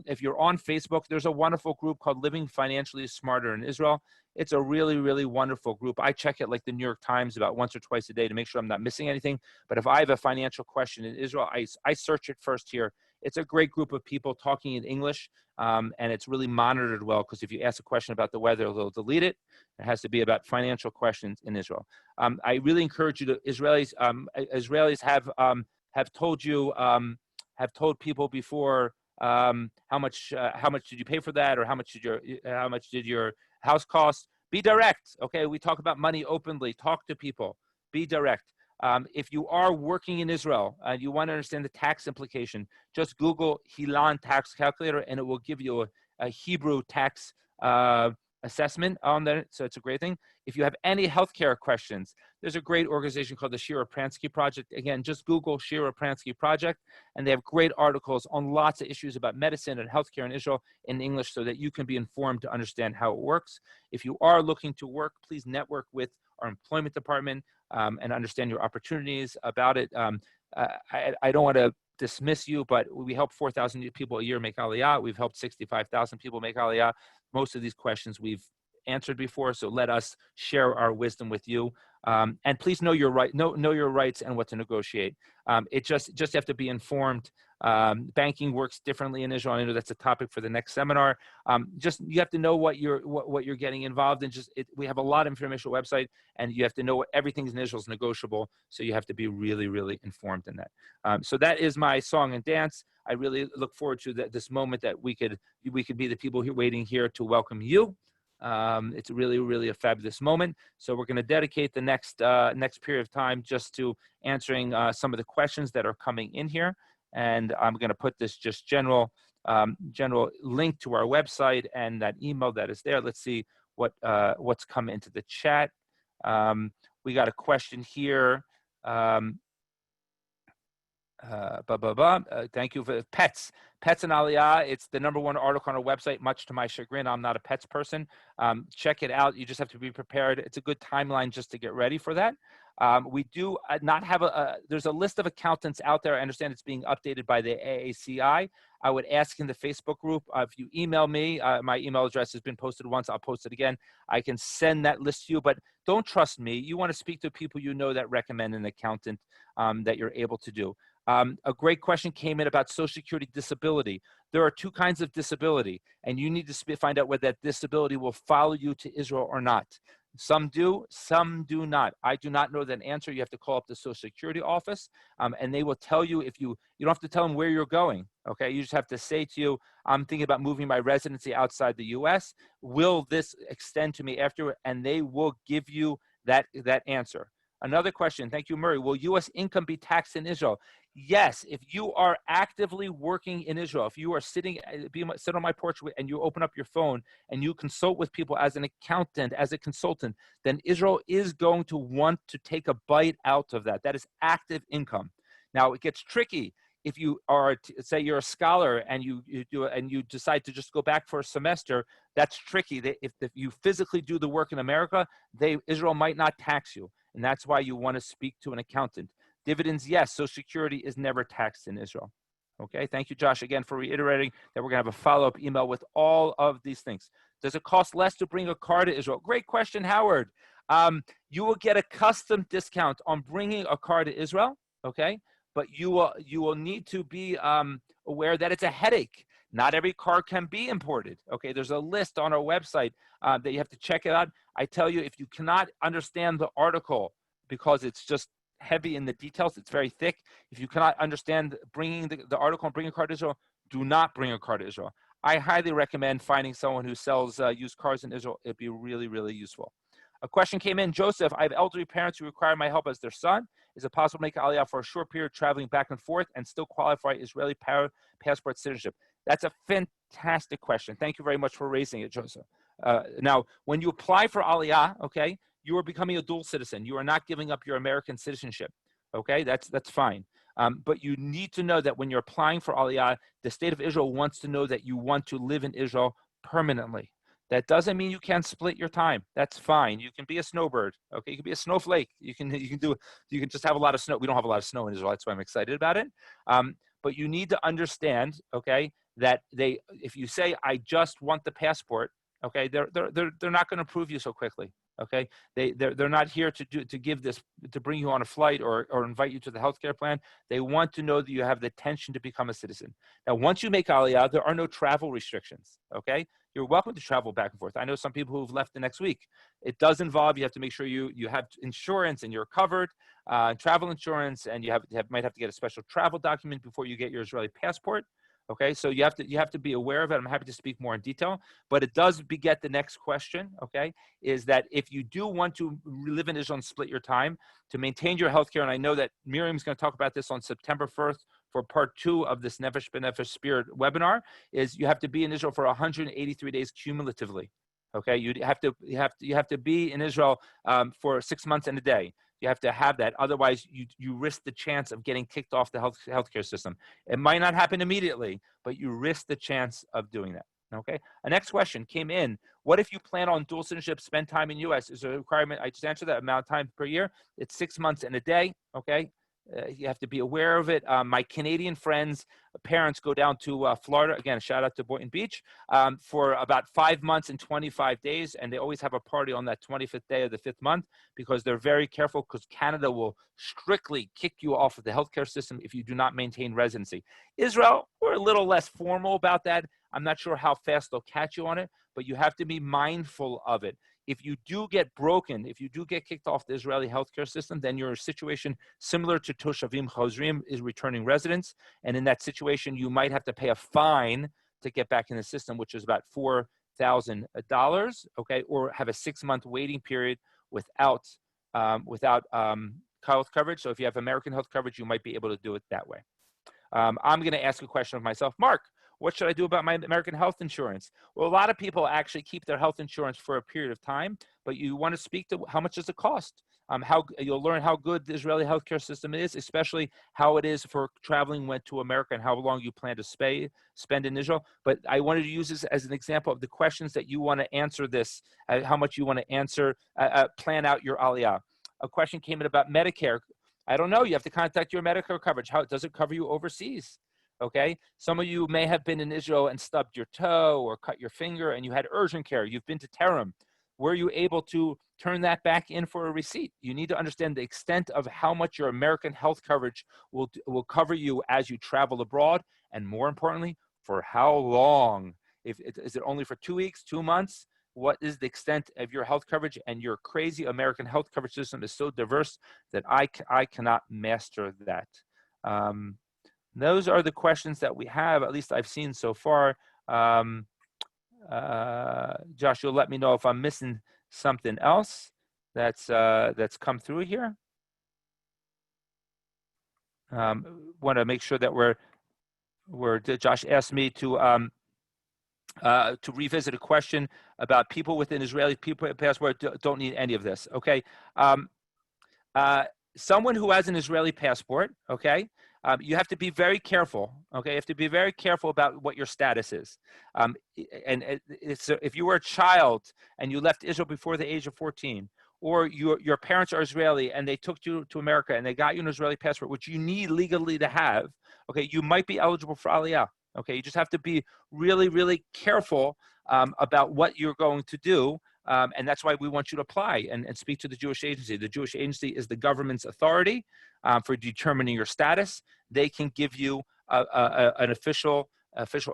If you're on Facebook, there's a wonderful group called Living Financially Smarter in Israel. It's a really, really wonderful group. I check it like the New York Times about once or twice a day to make sure I'm not missing anything. But if I have a financial question in Israel, I search it first here. It's a great group of people talking in English, and it's really monitored well, because if you ask a question about the weather, they'll delete it. It has to be about financial questions in Israel. I really encourage you to, Israelis have told you, have told people before, how much did you pay for that, or how much did your house cost? Be direct. Okay, we talk about money openly. Talk to people. Be direct. If you are working in Israel and you want to understand the tax implication, just Google Hilan tax calculator, and it will give you a Hebrew tax assessment on there. So it's a great thing. If you have any healthcare questions, there's a great organization called the Shira Pransky Project. Again, just Google Shira Pransky Project, and they have great articles on lots of issues about medicine and healthcare in Israel in English, so that you can be informed to understand how it works. If you are looking to work, please network with our employment department and understand your opportunities about it. I don't want to dismiss you, but we help 4,000 people a year make Aliyah. We've helped 65,000 people make Aliyah. Most of these questions we've answered before, so let us share our wisdom with you. And please know your your rights and what to negotiate. It just have to be informed. Banking works differently in Israel. I know that's a topic for the next seminar. Just you have to know what you're getting involved in. We have a lot of information on the website, and you have to know everything in Israel is negotiable. So you have to be really, really informed in that. So that is my song and dance. I really look forward to this moment that we could be the people here waiting here to welcome you. It's really, really a fabulous moment. So we're going to dedicate the next period of time just to answering some of the questions that are coming in here. And I'm going to put this just general link to our website and that email that is there. Let's see what's come into the chat. We got a question here. Thank you for pets and Aliyah. It's the #1 article on our website, much to my chagrin. I'm not a pets person. Check it out. You just have to be prepared. It's a good timeline just to get ready for that. We do not have there's a list of accountants out there. I understand it's being updated by the AACI. I would ask in the Facebook group, if you email me, my email address has been posted once, I'll post it again. I can send that list to you, but don't trust me. You want to speak to people you know that recommend an accountant that you're able to do. A great question came in about Social Security disability. There are two kinds of disability, and you need to find out whether that disability will follow you to Israel or not. Some do, some do not. I do not know that answer. You have to call up the Social Security office, and they will tell you. If you don't have to tell them where you're going, okay? You just have to say to you, I'm thinking about moving my residency outside the U.S. Will this extend to me after? And they will give you that answer. Another question, thank you, Murray. Will U.S. income be taxed in Israel? Yes, if you are actively working in Israel, if you are sit on my porch and you open up your phone and you consult with people as an accountant, as a consultant, then Israel is going to want to take a bite out of that. That is active income. Now, it gets tricky. If you are, say you're a scholar and you decide to just go back for a semester, that's tricky. If you physically do the work in America, Israel might not tax you. And that's why you want to speak to an accountant. Dividends, yes. Social Security is never taxed in Israel. Okay, thank you, Josh, again, for reiterating that we're going to have a follow-up email with all of these things. Does it cost less to bring a car to Israel? Great question, Howard. You will get a custom discount on bringing a car to Israel, okay? But you will need to be aware that it's a headache. Not every car can be imported, okay? There's a list on our website that you have to check it out. I tell you, if you cannot understand the article because it's just heavy in the details, it's very thick. If you cannot understand bringing the article and bringing a car to Israel, do not bring a car to Israel. I highly recommend finding someone who sells used cars in Israel. It'd be really, really useful. A question came in, Joseph, I have elderly parents who require my help as their son. Is it possible to make Aliyah for a short period traveling back and forth and still qualify Israeli passport citizenship? That's a fantastic question. Thank you very much for raising it, Joseph. Now, when you apply for Aliyah, okay, you are becoming a dual citizen. You are not giving up your American citizenship, okay? That's fine. But you need to know that when you're applying for Aliyah, the state of Israel wants to know that you want to live in Israel permanently. That doesn't mean you can't split your time. That's fine. You can be a snowbird. Okay, you can be a snowflake. You can just have a lot of snow. We don't have a lot of snow in Israel. That's why I'm excited about it. But you need to understand, okay, that if you say I just want the passport, okay, they're not going to approve you so quickly. Okay, they're not here to give this, to bring you on a flight or invite you to the healthcare plan. They want to know that you have the intention to become a citizen. Now, once you make Aliyah, there are no travel restrictions. Okay, you're welcome to travel back and forth. I know some people who've left the next week. It does involve, you have to make sure you have insurance and you're covered, travel insurance, and you might have to get a special travel document before you get your Israeli passport. Okay, so you have to be aware of it. I'm happy to speak more in detail, but it does beget the next question. Okay, is that if you do want to live in Israel and split your time to maintain your healthcare, and I know that Miriam's going to talk about this on September 1st for part 2 of this Nefesh B'Nefesh Spirit webinar, is you have to be in Israel for 183 days cumulatively. Okay, you have to be in Israel for 6 months and a day. You have to have that. Otherwise, you risk the chance of getting kicked off the healthcare system. It might not happen immediately, but you risk the chance of doing that. Okay. A next question came in. What if you plan on dual citizenship, spend time in U.S.? Is there a requirement? I just answered that amount of time per year. It's 6 months and a day. Okay. You have to be aware of it. My Canadian friends, parents go down to Florida. Again, shout out to Boynton Beach for about 5 months and 25 days. And they always have a party on that 25th day of the 5th month because they're very careful, because Canada will strictly kick you off of the healthcare system if you do not maintain residency. Israel, we're a little less formal about that. I'm not sure how fast they'll catch you on it, but you have to be mindful of it. If you do get broken, if you do get kicked off the Israeli healthcare system, then you're in a situation similar to Toshavim Chozrim, is returning residents. And in that situation, you might have to pay a fine to get back in the system, which is about $4,000, okay, or have a 6-month waiting period without health coverage. So if you have American health coverage, you might be able to do it that way. I'm going to ask a question of myself. Mark, what should I do about my American health insurance? Well, a lot of people actually keep their health insurance for a period of time, but you want to speak to how much does it cost? How you'll learn how good the Israeli healthcare system is, especially how it is for traveling went to America and how long you plan to spend in Israel. But I wanted to use this as an example of the questions that you want to answer this, how much you want to answer, plan out your Aliyah. A question came in about Medicare. I don't know. You have to contact your Medicare coverage. How does it cover you overseas? Okay. Some of you may have been in Israel and stubbed your toe or cut your finger and you had urgent care. You've been to Terem. Were you able to turn that back in for a receipt? You need to understand the extent of how much your American health coverage will cover you as you travel abroad. And more importantly, for how long? Is it only for 2 weeks, 2 months? What is the extent of your health coverage? And your crazy American health coverage system is so diverse that I cannot master that. Those are the questions that we have, at least I've seen so far. Josh, you'll let me know if I'm missing something else that's come through here. Want to make sure that Josh asked me to revisit a question about people with an Israeli passport don't need any of this. Okay. Someone who has an Israeli passport, okay, you have to be very careful, okay? You have to be very careful about what your status is. If you were a child and you left Israel before the age of 14, or your parents are Israeli and they took you to America and they got you an Israeli passport, which you need legally to have, okay, you might be eligible for Aliyah, okay? You just have to be really, really careful about what you're going to do. And that's why we want you to apply and speak to the Jewish agency. The Jewish agency is the government's authority for determining your status. They can give you an official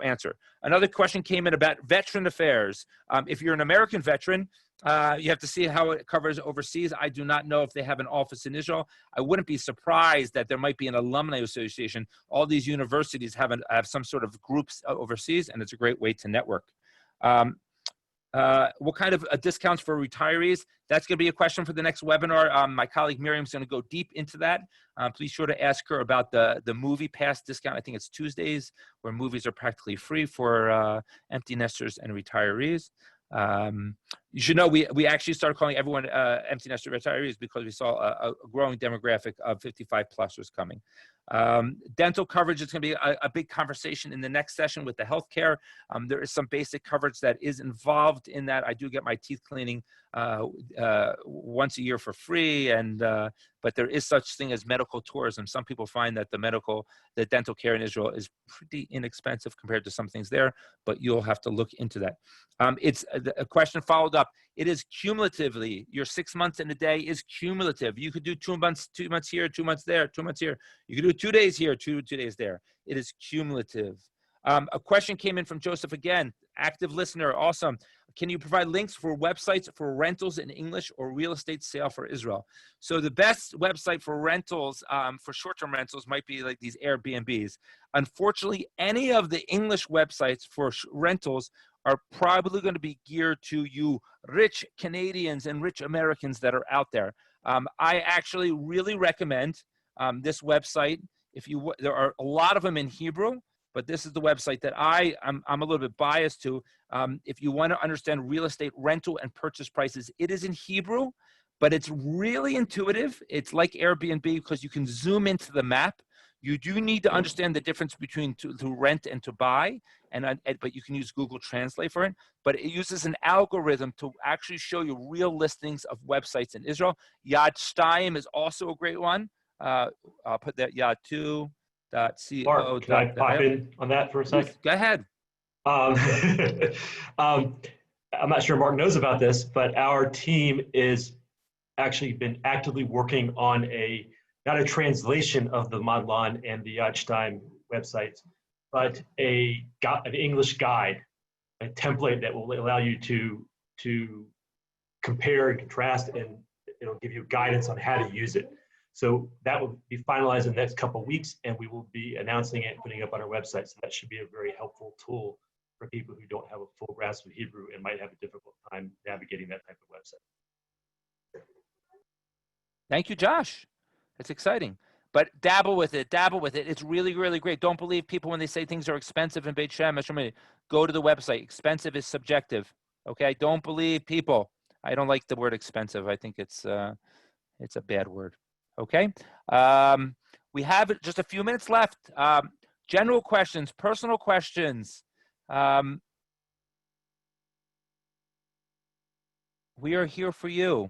answer. Another question came in about veteran affairs. If you're an American veteran, you have to see how it covers overseas. I do not know if they have an office in Israel. I wouldn't be surprised that there might be an alumni association. All these universities have some sort of groups overseas, and it's a great way to network. What kind of discounts for retirees? That's going to be a question for the next webinar. My colleague Miriam is going to go deep into that. Please sure to ask her about the movie pass discount. I think it's Tuesdays, where movies are practically free for empty nesters and retirees. You should know we actually started calling everyone empty nester retirees because we saw a growing demographic of 55 plusers coming. Dental coverage is going to be a big conversation in the next session with the healthcare. There is some basic coverage that is involved in that. I do get my teeth cleaning once a year for free, but there is such thing as medical tourism. Some people find that the dental care in Israel is pretty inexpensive compared to some things there, but you'll have to look into that. It's a question followed up. It is cumulatively, your 6 months in a day is cumulative. You could do 2 months here, 2 months there, 2 months here. You could do 2 days here, 2 days there. It is cumulative. A question came in from Joseph again, active listener, awesome. Can you provide links for websites for rentals in English or real estate sale for Israel? So the best website for rentals, for short-term rentals might be like these Airbnbs. Unfortunately, any of the English websites for rentals are probably going to be geared to you rich Canadians and rich Americans that are out there. I actually really recommend this website. There are a lot of them in Hebrew, but this is the website that I'm a little bit biased to. If you want to understand real estate rental and purchase prices, it is in Hebrew, but it's really intuitive. It's like Airbnb because you can zoom into the map. You do need to understand the difference between to rent and to buy, but you can use Google Translate for it. But it uses an algorithm to actually show you real listings of websites in Israel. Yad Shtayim is also a great one. I'll put that yad2.co. Mark, can I pop in on that for a sec? Go ahead. I'm not sure Mark knows about this, but our team is actually been actively working on not a translation of the Madlan and the Yad Shtayim websites, but an English guide, a template that will allow you to compare and contrast, and it'll give you guidance on how to use it. So that will be finalized in the next couple of weeks, and we will be announcing it and putting it up on our website. So that should be a very helpful tool for people who don't have a full grasp of Hebrew and might have a difficult time navigating that type of website. Thank you, Josh. It's exciting. But dabble with it. It's really, really great. Don't believe people when they say things are expensive in Beit Shemesh. Go to the website. Expensive is subjective. Okay? Don't believe people. I don't like the word expensive. I think it's a bad word. Okay? We have just a few minutes left. General questions, personal questions. We are here for you.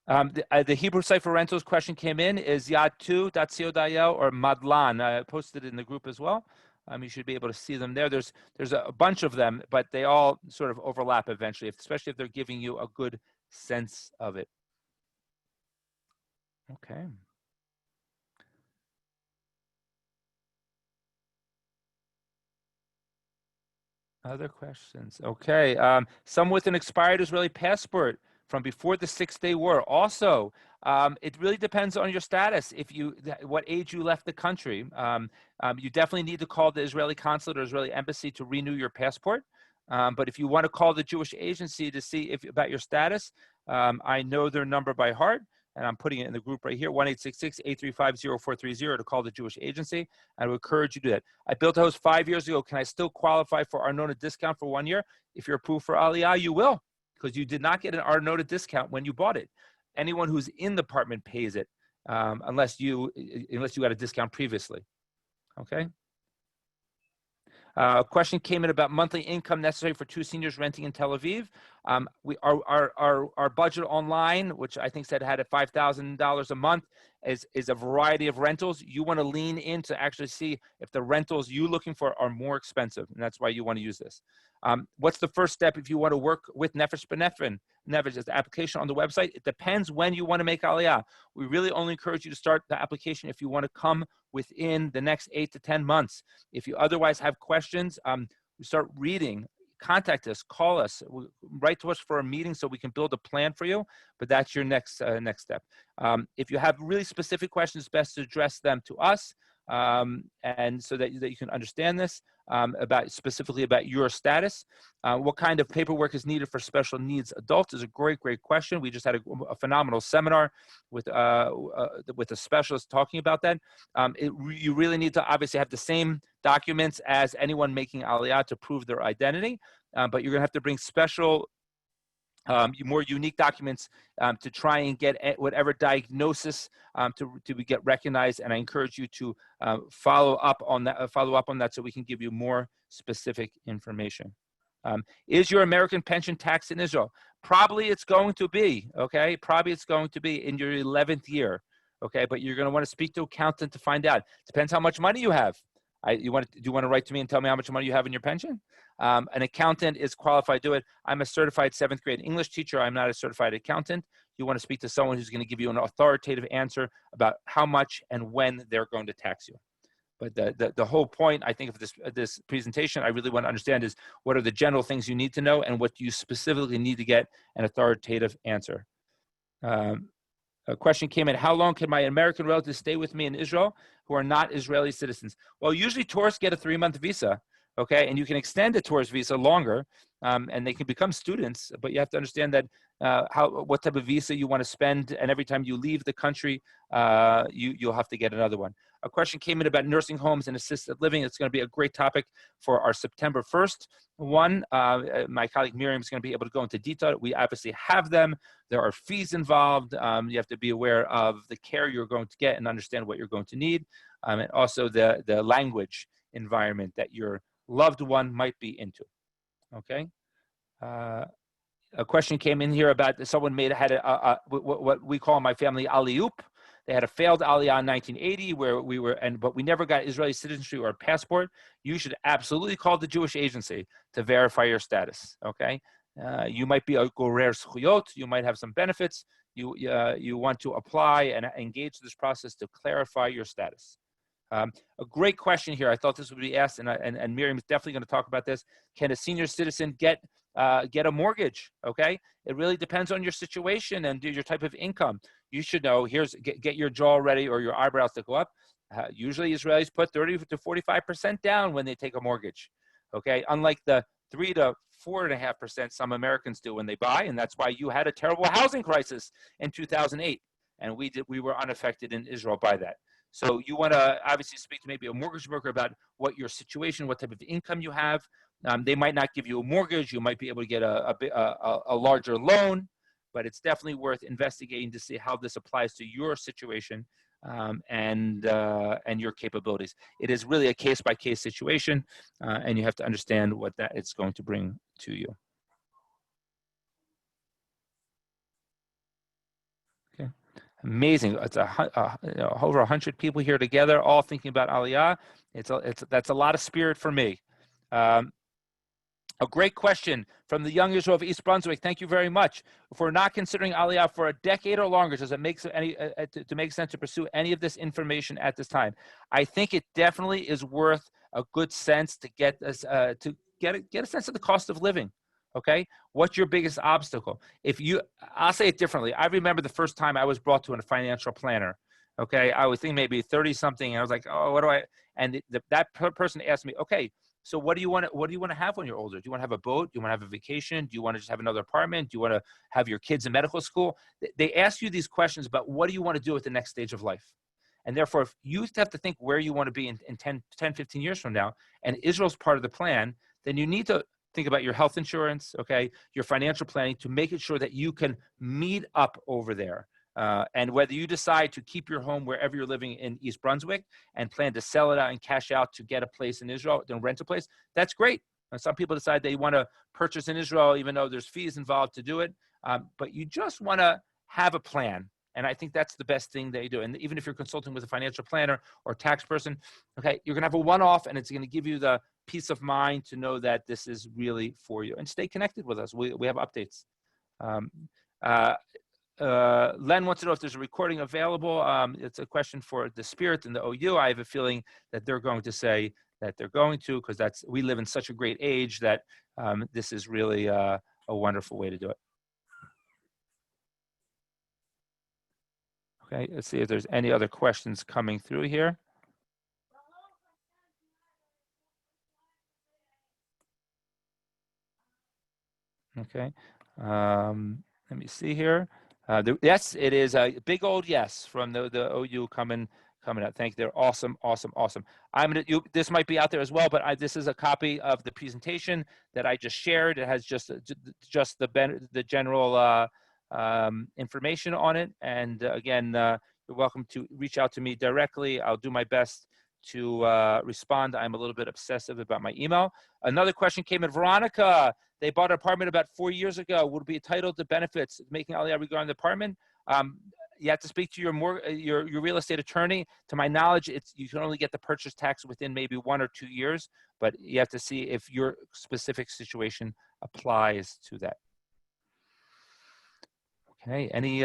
The Hebrew site for rentals question came in is yad2.co.il or Madlan. I posted it in the group as well. You should be able to see them there. There's a bunch of them, but they all sort of overlap eventually, especially if they're giving you a good sense of it. Okay. Other questions? Okay. Some with an expired Israeli passport from before the 6-day war. Also, it really depends on your status. What age you left the country. You definitely need to call the Israeli consulate or Israeli embassy to renew your passport. But if you want to call the Jewish agency to see about your status, I know their number by heart, and I'm putting it in the group right here, 1-866-835-0430 to call the Jewish agency. I would encourage you to do that. I built a house 5 years ago. Can I still qualify for Arnona discount for 1 year? If you're approved for Aliyah, you will, because you did not get an Arnona discount when you bought it. Anyone who's in the apartment pays it, unless you got a discount previously. Okay. A question came in about monthly income necessary for 2 seniors renting in Tel Aviv. Our budget online, which I think said had $5,000 a month, is a variety of rentals. You want to lean in to actually see if the rentals you're looking for are more expensive, and that's why you want to use this. What's the first step if you want to work with Nefesh B'Nefesh? Nefesh is the application on the website. It depends when you want to make Aliyah. We really only encourage you to start the application if you want to come within the next 8 to 10 months. If you otherwise have questions, we start reading. Contact us, call us, write to us for a meeting so we can build a plan for you. But that's your next step. If you have really specific questions, best to address them to us. and so that you can understand this specifically about your status. What kind of paperwork is needed for special needs adults is a great question. We just had a phenomenal seminar with a specialist talking about that. You really need to obviously have the same documents as anyone making Aliyah to prove their identity, but you're going to have to bring special more unique documents to try and get whatever diagnosis to get recognized. And I encourage you to follow up on that so we can give you more specific information. Is your American pension taxed in Israel? Probably it's going to be, okay? Probably it's going to be in your 11th year, okay? But you're going to want to speak to an accountant to find out. Depends how much money you have. Do you want to write to me and tell me how much money you have in your pension? An accountant is qualified to do it. I'm a certified 7th grade English teacher. I'm not a certified accountant. You want to speak to someone who's going to give you an authoritative answer about how much and when they're going to tax you. But the whole point, I think, of this presentation, I really want to understand is what are the general things you need to know and what you specifically need to get an authoritative answer. A question came in, how long can my American relatives stay with me in Israel who are not Israeli citizens? Well, usually tourists get a 3-month visa, okay? And you can extend a tourist visa longer, and they can become students, but you have to understand that what type of visa you want to spend, and every time you leave the country, you'll have to get another one. A question came in about nursing homes and assisted living. It's going to be a great topic for our September 1st one. My colleague Miriam is going to be able to go into detail. We obviously have them. There are fees involved. You have to be aware of the care you're going to get and understand what you're going to need, and also the language environment that your loved one might be into. Okay. A question came in here about someone had what we call in my family Aliyah. They had a failed Aliyah in 1980 but we never got Israeli citizenship or a passport. You should absolutely call the Jewish agency to verify your status. Okay. You might be a gorer zchuyot. You might have some benefits. You want to apply and engage this process to clarify your status. A great question here. I thought this would be asked, and Miriam is definitely going to talk about this. Can a senior citizen get a mortgage? Okay, it really depends on your situation and your type of income. You should know. Get your jaw ready or your eyebrows to go up. Usually, Israelis put 30 to 45% down when they take a mortgage. Okay, unlike the 3 to 4.5% some Americans do when they buy, and that's why you had a terrible housing crisis in 2008, and we were unaffected in Israel by that. So you want to obviously speak to maybe a mortgage broker about what your situation, what type of income you have. They might not give you a mortgage. You might be able to get a larger loan, but it's definitely worth investigating to see how this applies to your situation and your capabilities. It is really a case-by-case situation, and you have to understand what that it's going to bring to you. Okay. Amazing. It's over 100 people here together, all thinking about Aliyah. That's a lot of spirit for me. A great question from the young Israel of East Brunswick. Thank you very much. If we're not considering Aliyah for a decade or longer, does it make sense to pursue any of this information at this time? I think it definitely is worth a good sense to get a sense of the cost of living. Okay, what's your biggest obstacle? I'll say it differently. I remember the first time I was brought to a financial planner. Okay, I was thinking maybe 30 something, and I was like, oh, what do I? And that person asked me, okay, so what do you want to have when you're older? Do you want to have a boat? Do you want to have a vacation? Do you want to just have another apartment? Do you want to have your kids in medical school? They ask you these questions about what do you want to do at the next stage of life. And therefore, if you have to think where you want to be in 10, 15 years from now, and Israel's part of the plan, then you need to think about your health insurance, okay, your financial planning to make it sure that you can meet up over there. And whether you decide to keep your home wherever you're living in East Brunswick and plan to sell it out and cash out to get a place in Israel, then rent a place, that's great. Some people decide they want to purchase in Israel, even though there's fees involved to do it. But you just want to have a plan. And I think that's the best thing that you do. And even if you're consulting with a financial planner or tax person, okay, you're going to have a one-off, and it's going to give you the peace of mind to know that this is really for you. And stay connected with us. We have updates. Len wants to know if there's a recording available. It's a question for the Spirit and the OU. I have a feeling that they're going to say that they're going to, because we live in such a great age that this is really a wonderful way to do it. Okay, let's see if there's any other questions coming through here. Okay. Let me see here. Yes, it is a big old yes from the OU coming out. Thank you. They're awesome, awesome, awesome. This might be out there as well, but this is a copy of the presentation that I just shared. It has just the general information on it. And again, you're welcome to reach out to me directly. I'll do my best to respond. I'm a little bit obsessive about my email. Another question came in. Veronica, they bought an apartment about 4 years ago. Would be entitled to benefits making Aliyah regarding the apartment? You have to speak to your real estate attorney. To my knowledge, you can only get the purchase tax within maybe 1 or 2 years, but you have to see if your specific situation applies to that. Okay, any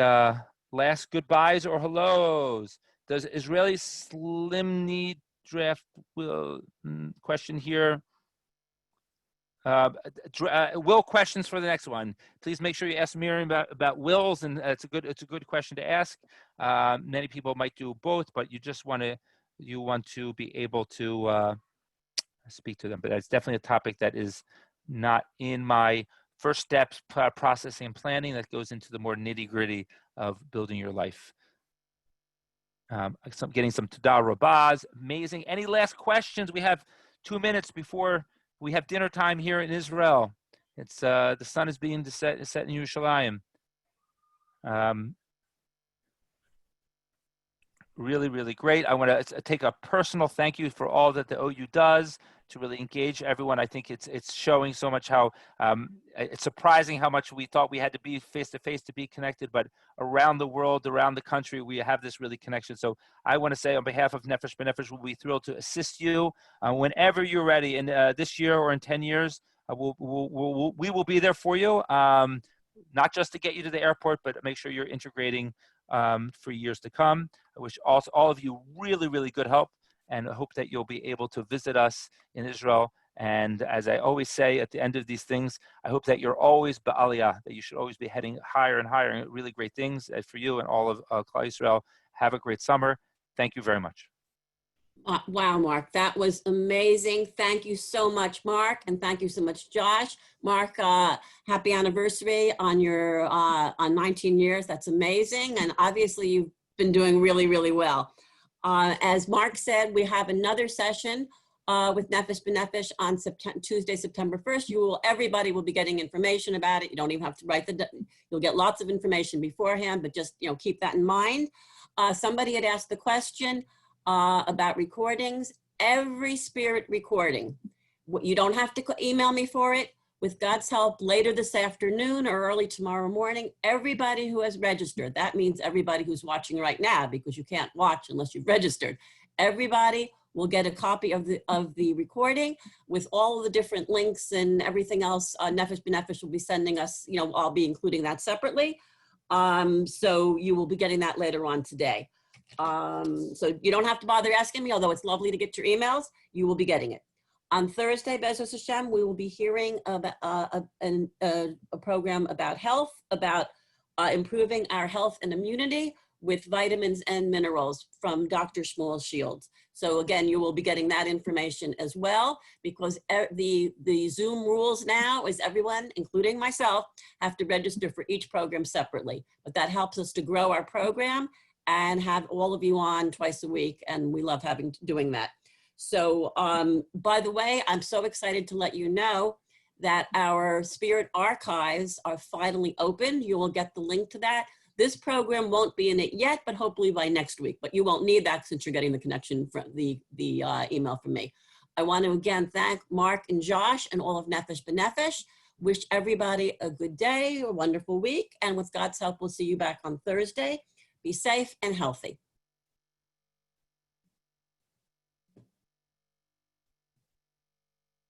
last goodbyes or hellos? Does Israeli Slim need draft question here? Will questions for the next one. Please make sure you ask Miriam about wills, and it's a good question to ask. Many people might do both, but you want to be able to speak to them. But that's definitely a topic that is not in my first steps processing and planning. That goes into the more nitty gritty of building your life. Getting some Todah Rabbahs. Amazing. Any last questions? We have 2 minutes before we have dinner time here in Israel. It's the sun is being set in Yerushalayim. Really, really great. I want to take a personal thank you for all that the OU does to really engage everyone. I think it's showing so much how it's surprising how much we thought we had to be face to face to be connected, but around the world, around the country, we have this really connection. So I want to say on behalf of Nefesh B'Nefesh, we'll be thrilled to assist you whenever you're ready. In this year or in 10 years, we will be there for you, not just to get you to the airport, but make sure you're integrating for years to come. I wish also all of you really, really good help, and I hope that you'll be able to visit us in Israel. And as I always say at the end of these things, I hope that you're always ba'aliyah, that you should always be heading higher and higher and really great things for you and all of Klal Yisrael. Have a great summer. Thank you very much. Wow, Mark, that was amazing. Thank you so much, Mark, and thank you so much, Josh. Mark, happy anniversary on your on 19 years. That's amazing, and obviously you've been doing really, really well. As Mark said, we have another session with Nefesh B'Nefesh on Tuesday, September 1st. Everybody will be getting information about it. You don't even have to write you'll get lots of information beforehand, but just keep that in mind. Somebody had asked the question about recordings. Every spirit recording, you don't have to email me for it. With God's help, later this afternoon or early tomorrow morning, everybody who has registered, that means everybody who's watching right now, because you can't watch unless you've registered, everybody will get a copy of the recording with all of the different links and everything else. Nefesh B'Nefesh will be sending us, I'll be including that separately. So you will be getting that later on today. So you don't have to bother asking me, although it's lovely to get your emails, you will be getting it. On Thursday, Bezos Hashem, we will be hearing about a program about health, about improving our health and immunity with vitamins and minerals from Dr. Shmuel Shields. So again, you will be getting that information as well, because the Zoom rules now is everyone, including myself, have to register for each program separately. But that helps us to grow our program and have all of you on twice a week, and we love doing that. So, by the way, I'm so excited to let you know that our Spirit archives are finally open. You will get the link to that. This program won't be in it yet, but hopefully by next week. But you won't need that since you're getting the connection from the email from me. I want to again thank Mark and Josh and all of Nefesh B'Nefesh. Wish everybody a good day, a wonderful week, and with God's help, we'll see you back on Thursday. Be safe and healthy.